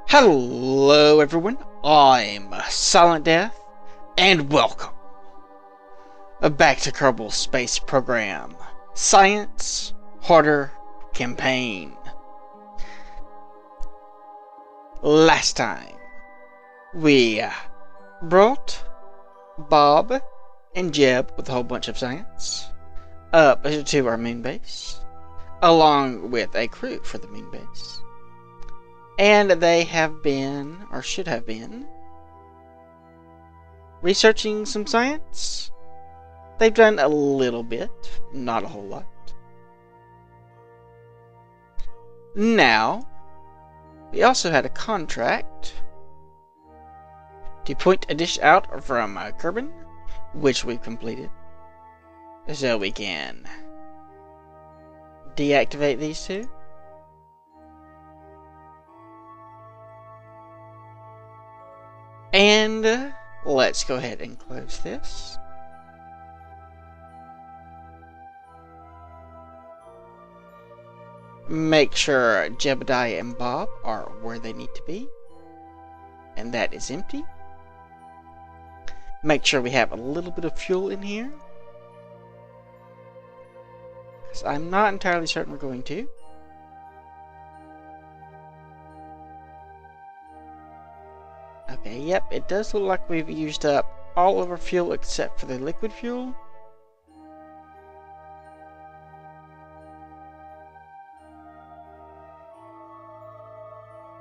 Hello everyone, I'm Silent Death, and welcome back to Kerbal Space Program Science Harder Campaign. Last time, we brought Bob and Jeb with a whole bunch of science up to our moon base, along with a crew for the moon base. And they have been, or should have been, researching some science. They've done a little bit, not a whole lot. Now, we also had a contract to point a dish out from Kerbal, which we've completed. So we can deactivate these two. And let's go ahead and close this. Make sure Jebediah and Bob are where they need to be. And that is empty. Make sure we have a little bit of fuel in here, because I'm not entirely certain we're going to. Okay, yep, it does look like we've used up all of our fuel except for the liquid fuel.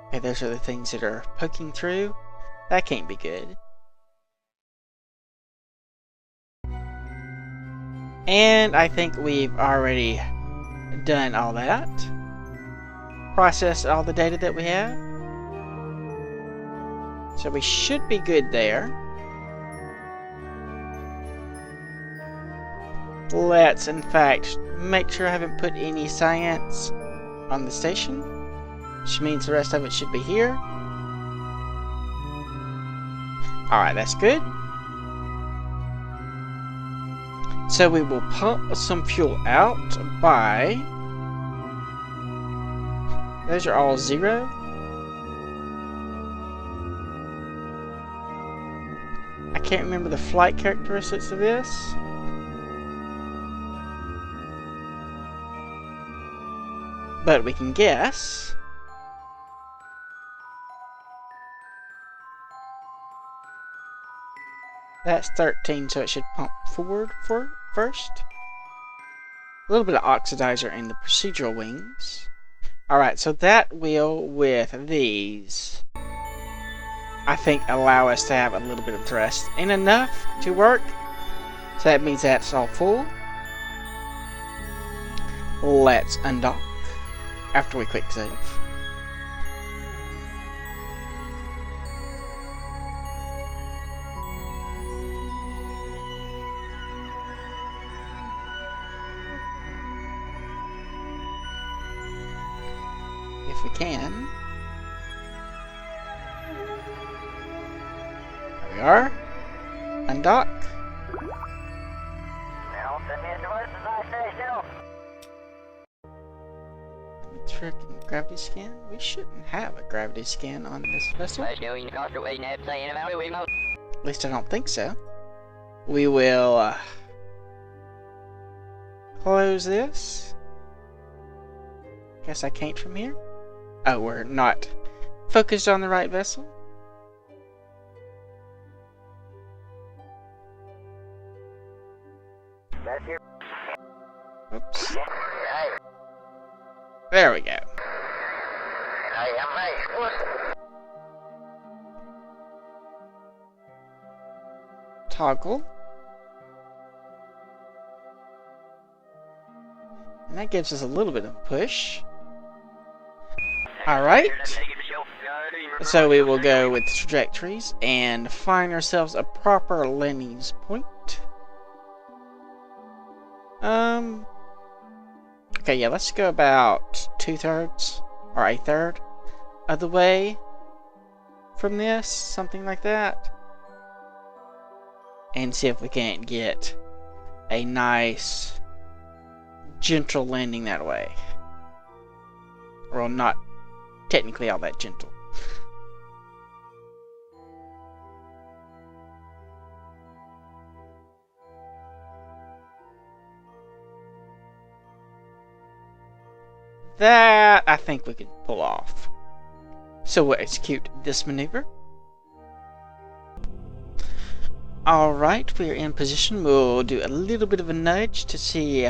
Okay, those are the things that are poking through. That can't be good. And I think we've already done all that. Processed all the data that we have. So we should be good there. Let's, in fact, make sure I haven't put any science on the station, which means the rest of it should be here. Alright, that's good. So we will pump some fuel out by... Those are all 0. I can't remember the flight characteristics of this. But we can guess. That's 13, so it should pump forward first. A little bit of oxidizer in the procedural wings. Alright, so that will, with these, I think allow us to have a little bit of thrust and enough to work. So that means that's all full. Let's undock after we quick save. If we can. There we are. Undock. Freaking gravity scan? We shouldn't have a gravity scan on this vessel. At least I don't think so. We will close this. Guess I can't from here. Oh, we're not focused on the right vessel. Oops. There we go. Toggle. And that gives us a little bit of a push. Alright. So we will go with trajectories and find ourselves a proper landing point. Okay, yeah, let's go about 2/3 or 1/3 of the way from this, something like that. And see if we can't get a nice, gentle landing that way. Well, not technically all that gentle. that I think we can pull off. So we'll execute this maneuver. Alright, we're in position. We'll do a little bit of a nudge to see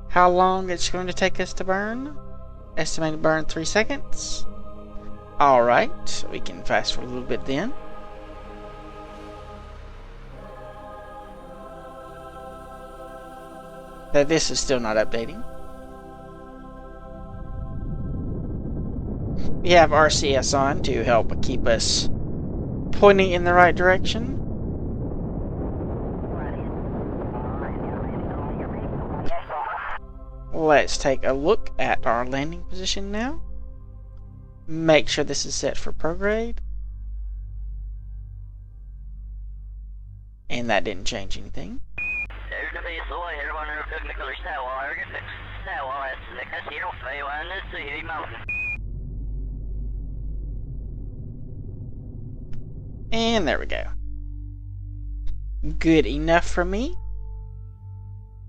how long it's going to take us to burn. Estimated burn 3 seconds. Alright, we can fast forward a little bit then. That this is still not updating. We have RCS on to help keep us pointing in the right direction. Let's take a look at our landing position now. Make sure this is set for prograde. And that didn't change anything. And there we go. Good enough for me.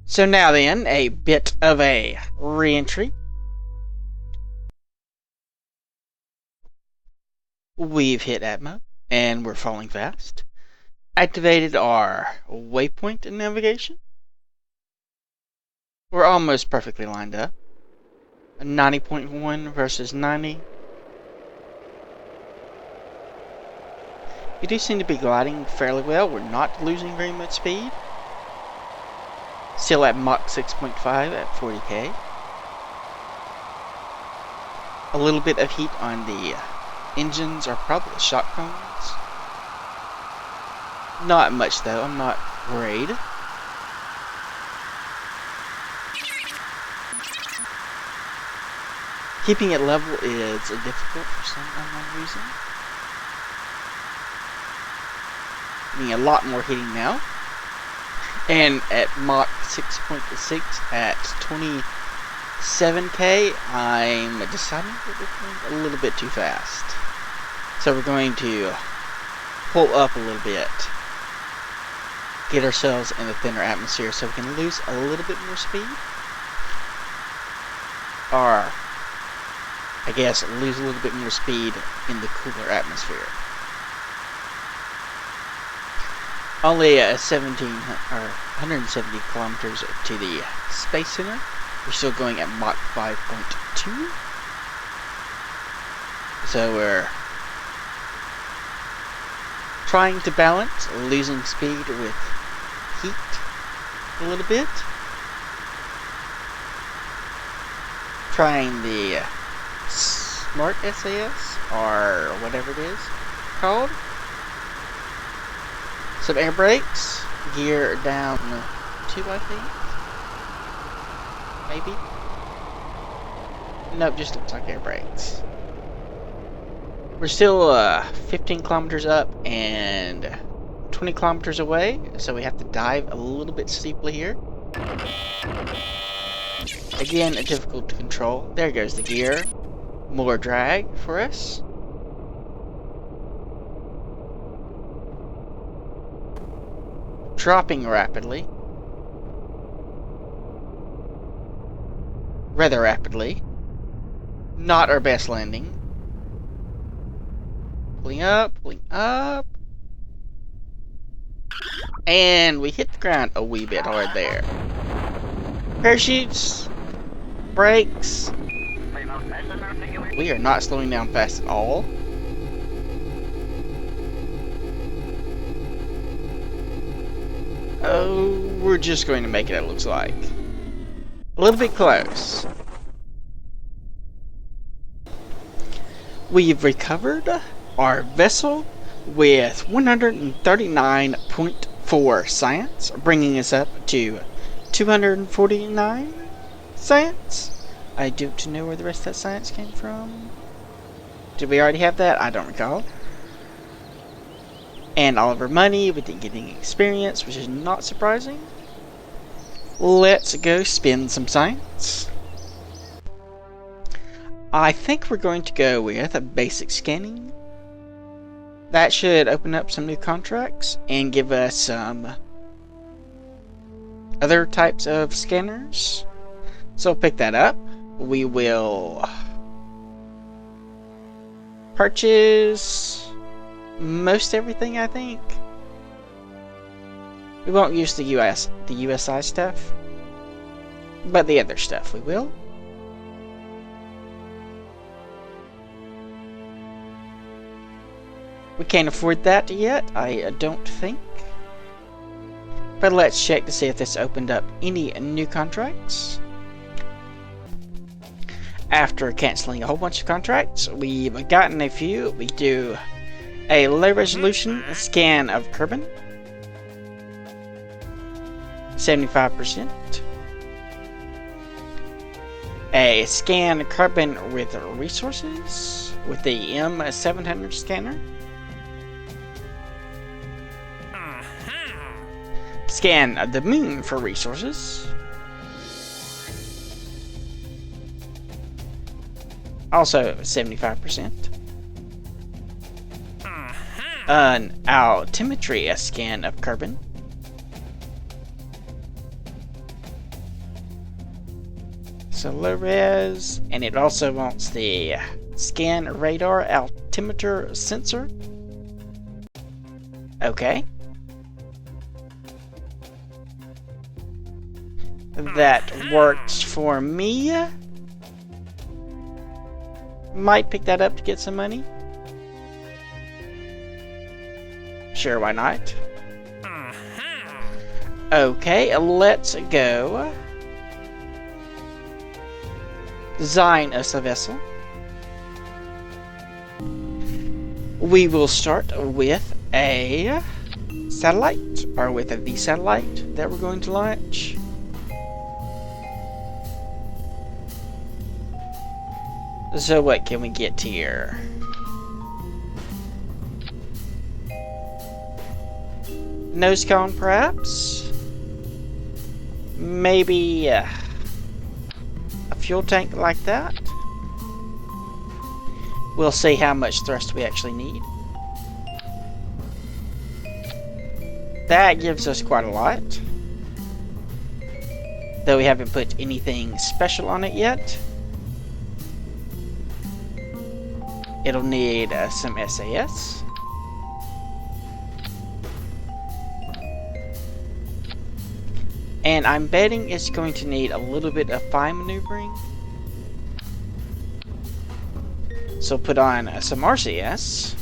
So now then, a bit of a re-entry. We've hit Atmo, and we're falling fast. Activated our waypoint in navigation. We're almost perfectly lined up. 90.1 versus 90. We do seem to be gliding fairly well. We're not losing very much speed. Still at Mach 6.5 at 40k. A little bit of heat on the engines or probably the shock cones. Not much though, I'm not worried. Keeping it level is difficult for some unknown reason. Getting a lot more heating now. And at Mach 6.6 at 27k, I'm deciding that we're going a little bit too fast. So we're going to pull up a little bit. Get ourselves in a thinner atmosphere so we can lose a little bit more speed. Or, I guess, lose a little bit more speed in the cooler atmosphere. Only 170 kilometers to the Space Center. We're still going at Mach 5.2. So we're trying to balance losing speed with heat a little bit. Trying the Smart SAS or whatever it is called. Some air brakes, gear down 2 I think, maybe. Nope, just looks like air brakes. We're still 15 kilometers up and 20 kilometers away, so we have to dive a little bit steeply here. Again, difficult to control. There goes the gear. More drag for us. Dropping rapidly. Rather rapidly. Not our best landing. Pulling up, pulling up. And we hit the ground a wee bit hard there. Parachutes. Brakes. We are not slowing down fast at all. Oh, we're just going to make it, it looks like. A little bit close. We've recovered our vessel with 139.4 science, bringing us up to 249 science. I don't know where the rest of that science came from. Did we already have that? I don't recall. And all of our money, we didn't get any experience, which is not surprising. Let's go spend some science. I think we're going to go with a basic scanning. That should open up some new contracts and give us some other types of scanners. So pick that up. We will purchase most everything, I think. We won't use the USI stuff, but the other stuff we will. We can't afford that yet, I don't think. But let's check to see if this opened up any new contracts. After canceling a whole bunch of contracts, we've gotten a few. We do a low resolution scan of Kerbal, 75%. A scan Kerbal with resources with the M700 scanner. Scan the moon for resources. Also 75%. An altimetry scan of Kerbal. So low res, and it also wants the scan radar altimeter sensor. Okay. That works for me. Might pick that up to get some money. Sure, why not? Okay, let's go. Design us a vessel. We will start with a satellite, or with the satellite that we're going to launch. So what can we get here? Nose cone, perhaps? Maybe a fuel tank like that? We'll see how much thrust we actually need. That gives us quite a lot. Though we haven't put anything special on it yet. It'll need some SAS. And I'm betting it's going to need a little bit of fine maneuvering. So put on some RCS.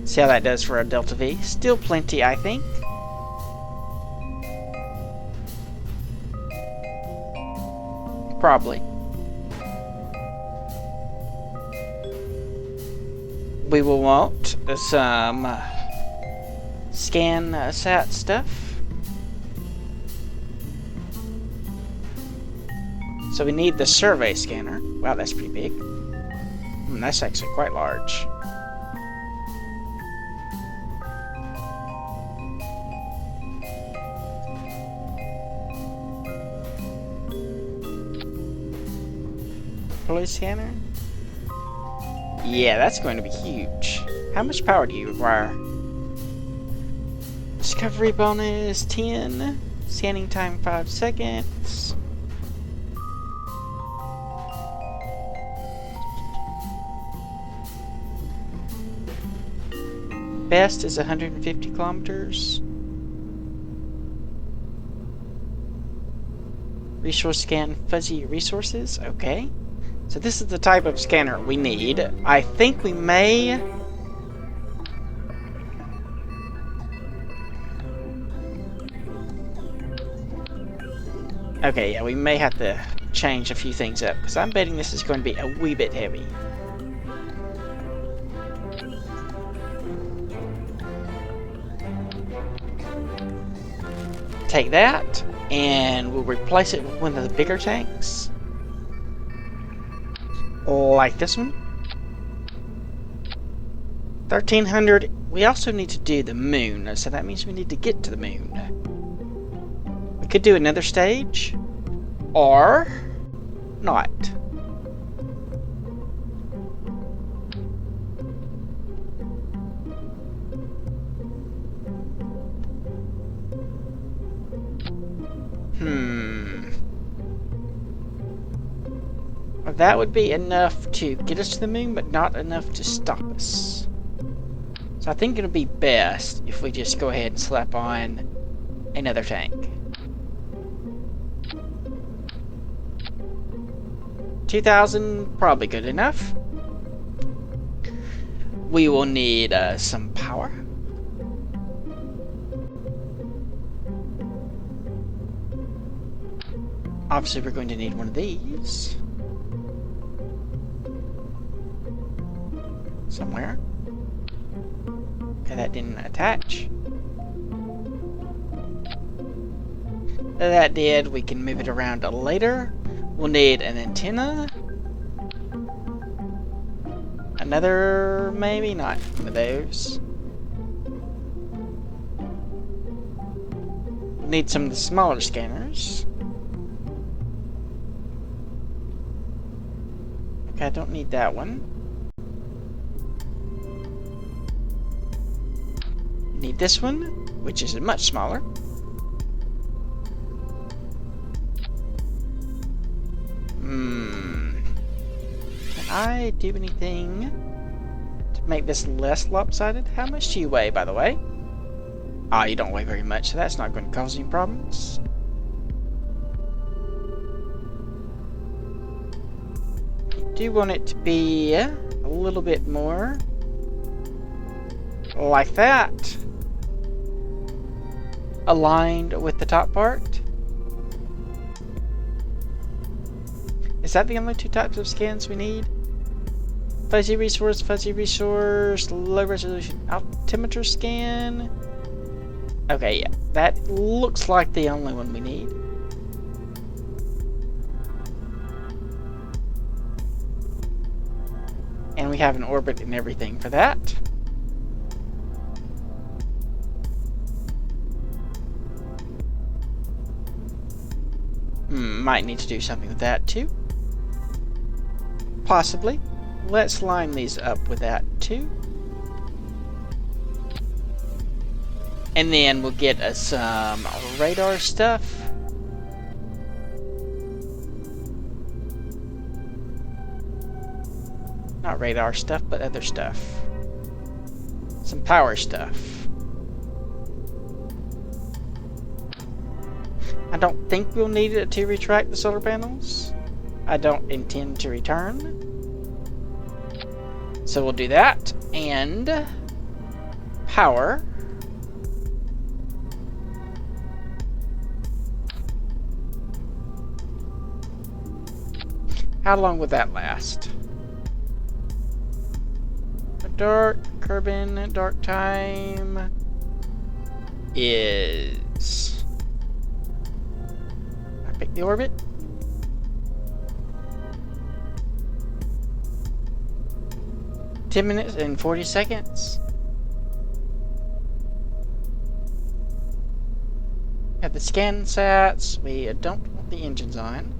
See how that does for a Delta V. Still plenty, I think. Probably. We will want some scan sat stuff. So we need the survey scanner. Wow, that's pretty big. That's actually quite large. Police scanner? Yeah, that's going to be huge. How much power do you require? Discovery bonus 10. Scanning time 5 seconds. Best is 150 kilometers. Resource scan fuzzy resources. Okay. So this is the type of scanner we need. I think we may... Okay, yeah, we may have to change a few things up, because I'm betting this is going to be a wee bit heavy. Take that, and we'll replace it with one of the bigger tanks. Like this one. 1300. We also need to do the moon, so that means we need to get to the moon. We could do another stage, or not. That would be enough to get us to the moon, but not enough to stop us. So I think it'll be best if we just go ahead and slap on another tank. 2,000, probably good enough. We will need some power. Obviously, we're going to need one of these. Somewhere. Okay, that didn't attach. That did. We can move it around later. We'll need an antenna. Another, maybe not one of those. We'll need some of the smaller scanners. Okay, I don't need that one. Need this one, which is much smaller. Can I do anything to make this less lopsided? How much do you weigh, by the way? Ah, you don't weigh very much, so that's not going to cause any problems. You do want it to be a little bit more like that, aligned with the top part. Is that the only two types of scans we need? Fuzzy resource, low resolution altimeter scan. Okay, yeah, that looks like the only one we need. And we have an orbit and everything for that. Might need to do something with that too. Possibly. Let's line these up with that too. And then we'll get us some radar stuff. Not radar stuff, but other stuff. Some power stuff. I don't think we'll need it to retract the solar panels. I don't intend to return. So we'll do that. And power. How long would that last? Dark, Kerbin, dark time is... I pick the orbit. $10 minutes and 40 seconds. Have the scan sats. We don't want the engines on.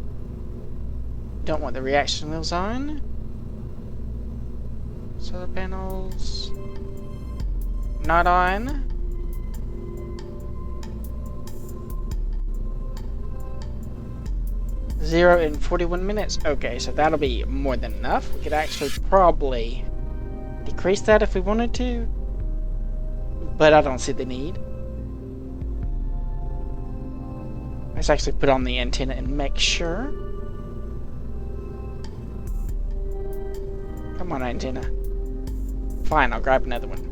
Don't want the reaction wheels on. Solar panels not on. Zero in 41 minutes. Okay, so that'll be more than enough. We could actually probably decrease that if we wanted to, but I don't see the need. Let's actually put on the antenna and make sure. Come on, antenna. Fine, I'll grab another one.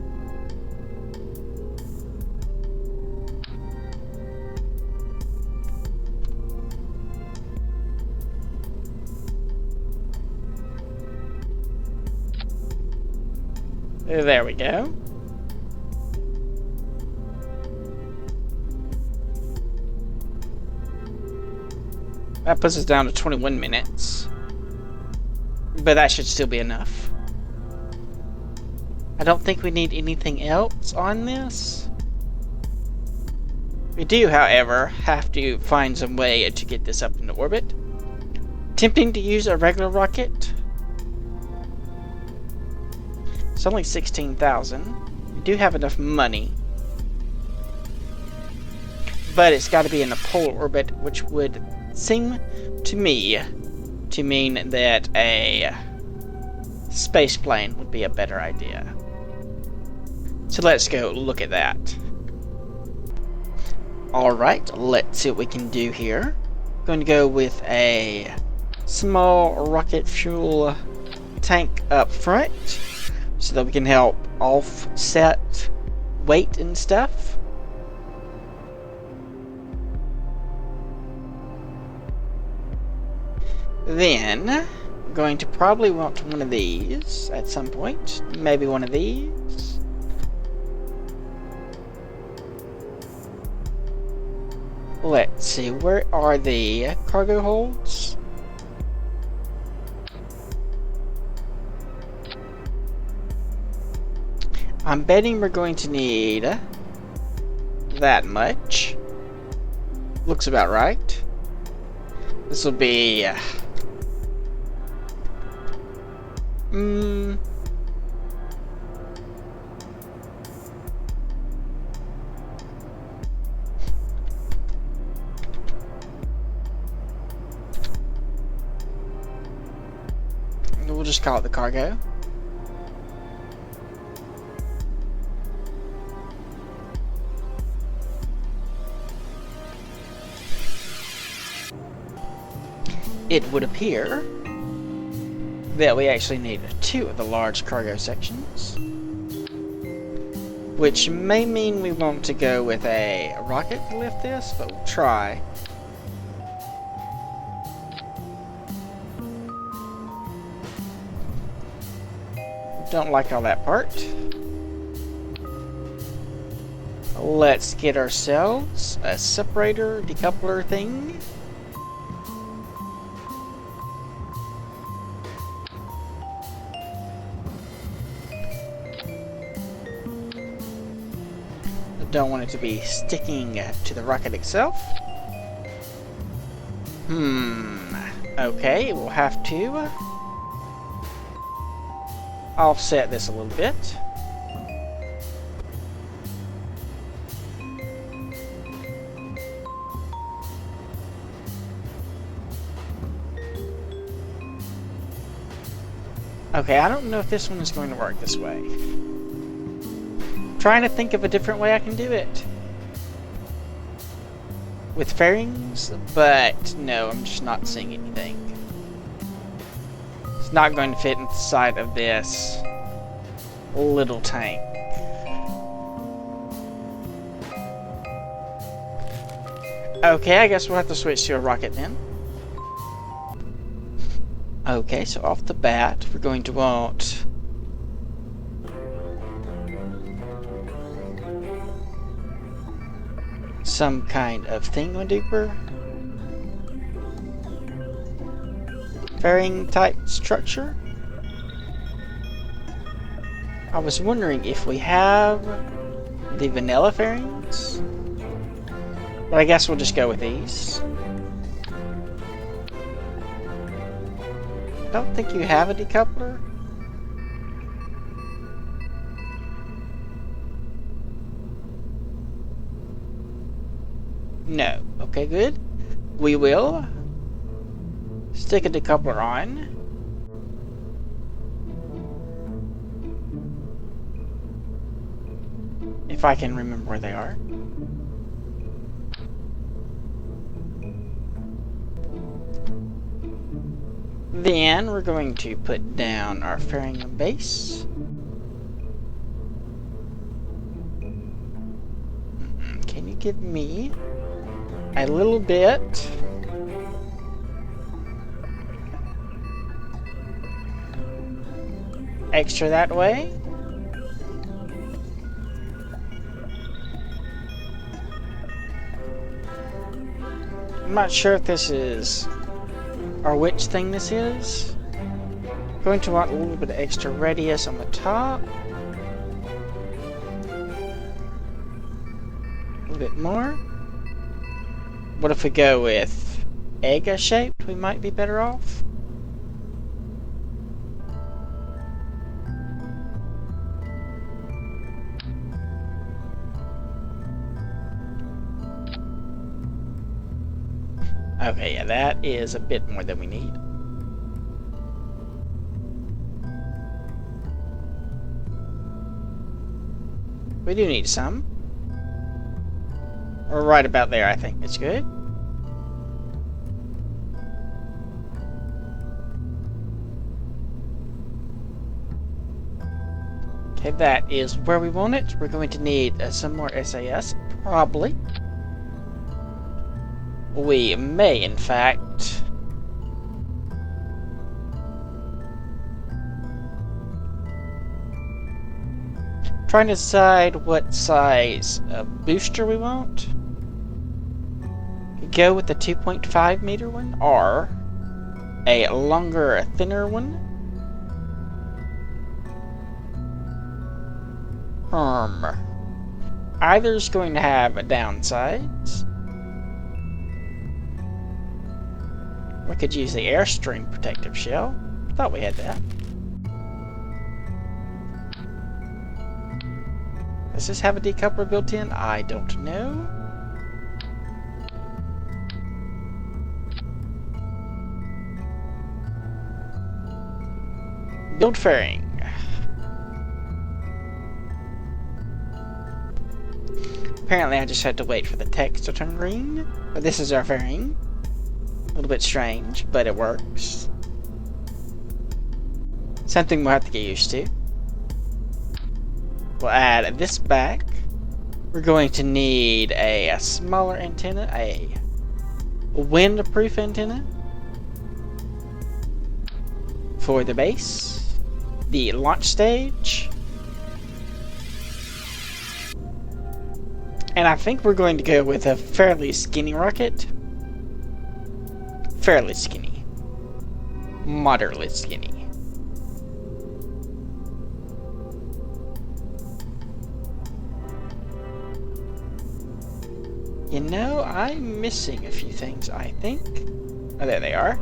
There we go. That puts us down to 21 minutes. But that should still be enough. I don't think we need anything else on this. We do, however, have to find some way to get this up into orbit. Tempting to use a regular rocket. It's only 16,000. We do have enough money. But it's got to be in a polar orbit, which would seem to me to mean that a space plane would be a better idea. So let's go look at that. Alright, let's see what we can do here. Going to go with a small rocket fuel tank up front so that we can help offset weight and stuff. Then, I'm going to probably want one of these at some point. Maybe one of these. Let's see, where are the cargo holds? I'm betting we're going to need that much. Looks about right. This will be we'll just call it the cargo. It would appear that we actually need 2 of the large cargo sections, which may mean we want to go with a rocket to lift this, but we'll try. Don't like all that part. Let's get ourselves a separator decoupler thing. Don't want it to be sticking to the rocket itself. Okay, we'll have to offset this a little bit. Okay, I don't know if this one is going to work this way. Trying to think of a different way I can do it with fairings, but no, I'm just not seeing anything. It's not going to fit inside of this little tank. Okay, I guess we'll have to switch to a rocket then. Okay, so off the bat, we're going to want some kind of thingamajigger, fairing type structure. I was wondering if we have the vanilla fairings, but I guess we'll just go with these. I don't think you have a decoupler. No. Okay, good. We will stick a decoupler on. If I can remember where they are. Then we're going to put down our fairing base. Can you give me a little bit extra that way? I'm not sure if this is or which thing this is. Going to want a little bit of extra radius on the top. A little bit more. What if we go with egg shaped? We might be better off. Okay, yeah, that is a bit more than we need. We do need some. We're right about there, I think. It's good. Okay, that is where we want it. We're going to need some more SAS, probably. We may, in fact... Trying to decide what size booster we want. Go with the 2.5 meter one, or a longer, thinner one. Either's going to have downsides. We could use the Airstream protective shell. Thought we had that. Does this have a decoupler built in? I don't know. Build fairing. Apparently I just had to wait for the text to turn green. But this is our fairing. A little bit strange, but it works. Something we'll have to get used to. We'll add this back. We're going to need a smaller antenna, a windproof antenna for the base, the launch stage, and I think we're going to go with a fairly skinny rocket. Fairly skinny. Moderately skinny. You know, I'm missing a few things, I think. Oh, there they are.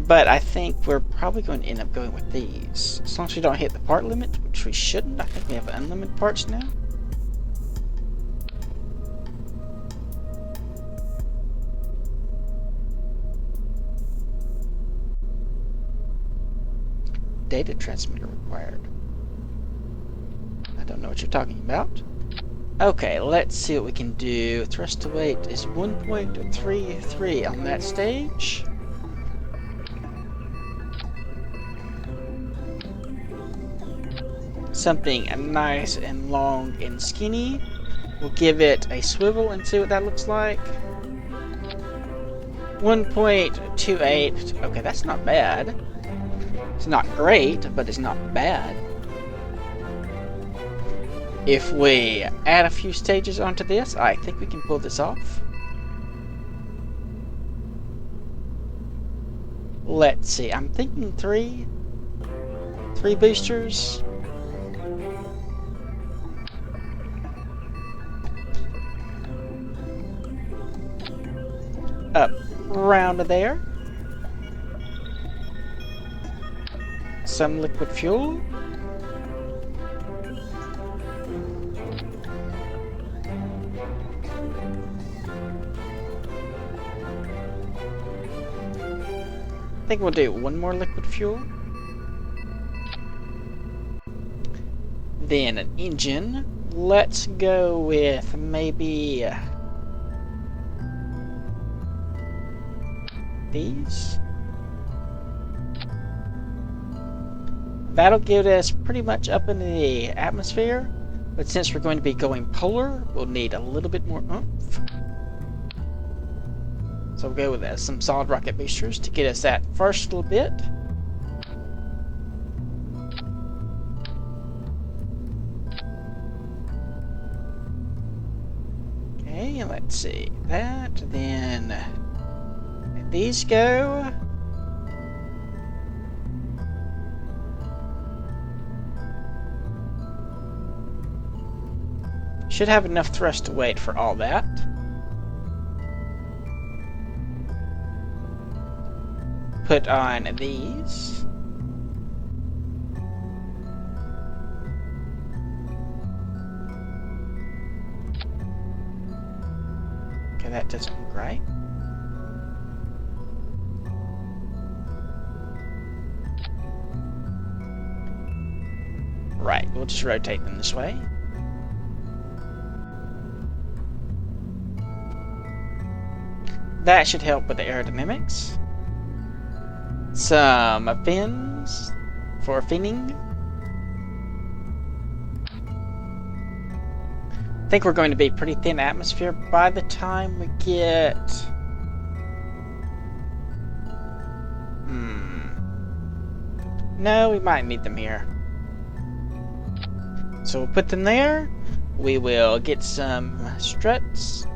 But I think we're probably going to end up going with these. As long as we don't hit the part limit, which we shouldn't. I think we have unlimited parts now. Data transmitter required. I don't know what you're talking about. Okay, let's see what we can do. Thrust to weight is 1.33 on that stage. Something nice and long and skinny. We'll give it a swivel and see what that looks like. 1.28. Okay, that's not bad. It's not great, but it's not bad. If we add a few stages onto this, I think we can pull this off. Let's see, I'm thinking three boosters. Up around there. Some liquid fuel. I think we'll do one more liquid fuel. Then an engine. Let's go with maybe these. That'll get us pretty much up into the atmosphere, but since we're going to be going polar, we'll need a little bit more oomph. So we'll go with some solid rocket boosters to get us that first little bit. Okay, let's see that. Then let these go. Should have enough thrust to weight for all that. Put on these. Okay, that doesn't look right. Right, we'll just rotate them this way. That should help with the aerodynamics. Some fins for finning. I think we're going to be pretty thin atmosphere by the time we get... No, we might need them here. So we'll put them there. We will get some struts.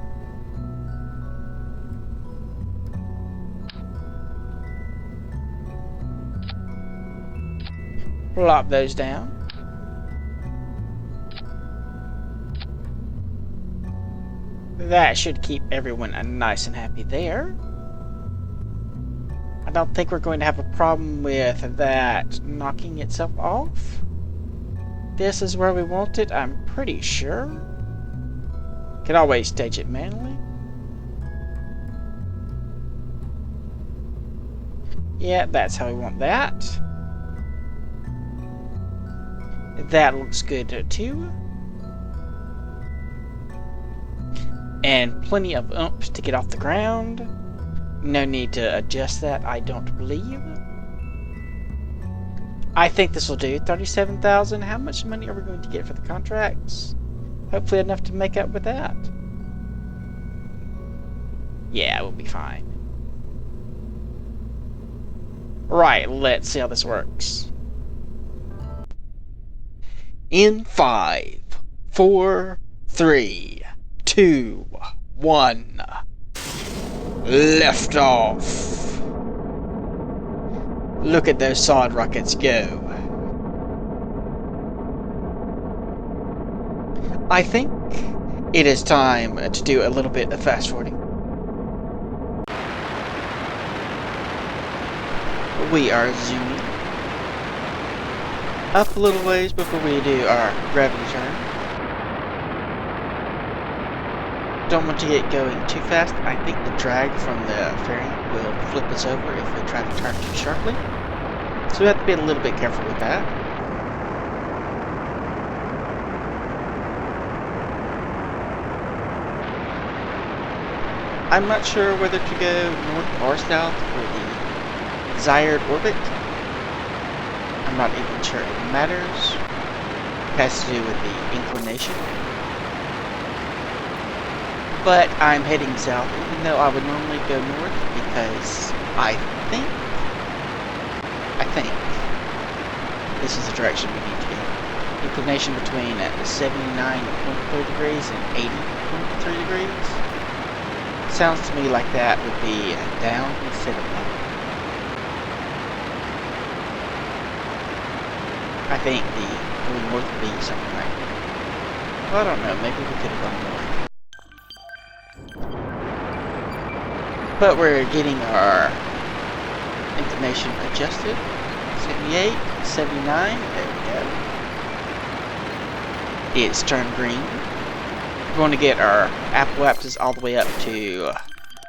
Plop those down. That should keep everyone nice and happy there. I don't think we're going to have a problem with that knocking itself off. This is where we want it, I'm pretty sure. Can always stage it manually. Yeah, that's how we want that. That looks good too. And plenty of oomph to get off the ground. No need to adjust that, I don't believe. I think this will do. 37,000. How much money are we going to get for the contracts? Hopefully enough to make up with that. Yeah, we'll be fine. Right, let's see how this works. In 5, 4, 3, 2, 1. Lift off. Look at those solid rockets go. I think it is time to do a little bit of fast forwarding. We are zooming up a little ways before we do our gravity turn. Don't want to get going too fast. I think the drag from the fairing will flip us over if we try to turn too sharply. So we have to be a little bit careful with that. I'm not sure whether to go north or south for the desired orbit. I'm not even sure it matters. It has to do with the inclination. But I'm heading south, even though I would normally go north, because I think this is the direction we need to go. Inclination between 79.3 degrees and 80.3 degrees. Sounds to me like that would be down instead of up. I think the going north would be something like that. Well, I don't know, maybe we could have gone north. But we're getting our inclination adjusted. 78, 79, there we go. It's turned green. We're going to get our apoapsis all the way up to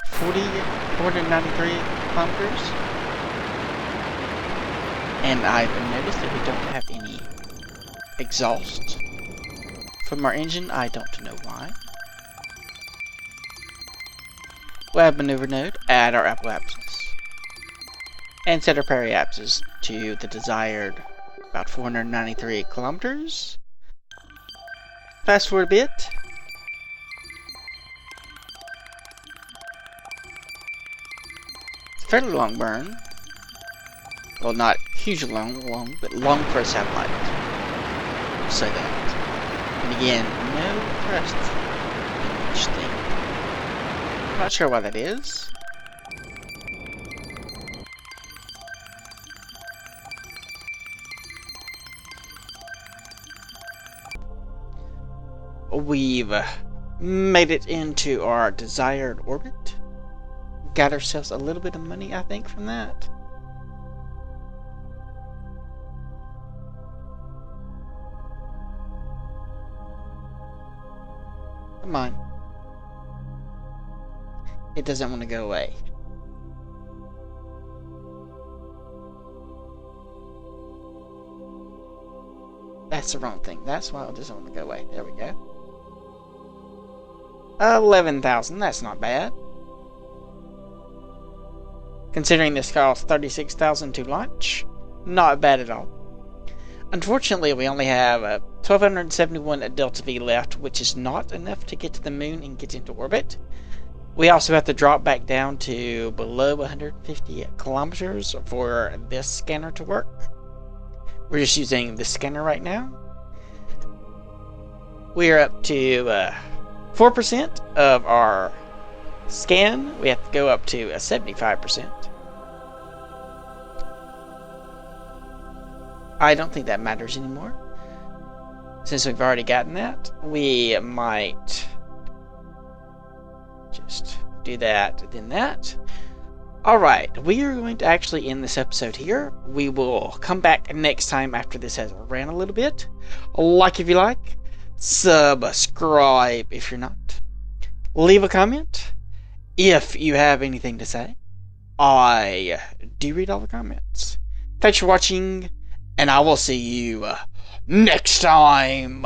493 kilometers. And I've noticed that we don't have any exhaust from our engine. I don't know why. We'll add maneuver node, add our apoapsis, and set our periapsis to the desired about 493 kilometers. Fast forward a bit. It's a fairly long burn. Well, not hugely long, but long for a satellite. I'll say that. And again, no thrust in each thing. I'm not sure why that is. We've made it into our desired orbit. Got ourselves a little bit of money, I think, from that. Come on. It doesn't want to go away. that's the wrong thing. That's why I just want to go away. There we go. 11,000. That's not bad. Considering this costs 36,000 to launch, not bad at all. Unfortunately, we only have 1,271 Delta V left, which is not enough to get to the moon and get into orbit. We also have to drop back down to below 150 kilometers for this scanner to work. We're just using the scanner right now. We're up to 4% of our scan. We have to go up to 75%. I don't think that matters anymore. Since we've already gotten that, we might just do that, then that. Alright, we are going to actually end this episode here. We will come back next time after this has ran a little bit. Like if you like, subscribe if you're not. Leave a comment if you have anything to say. I do read all the comments. Thanks for watching, and I will see you next time.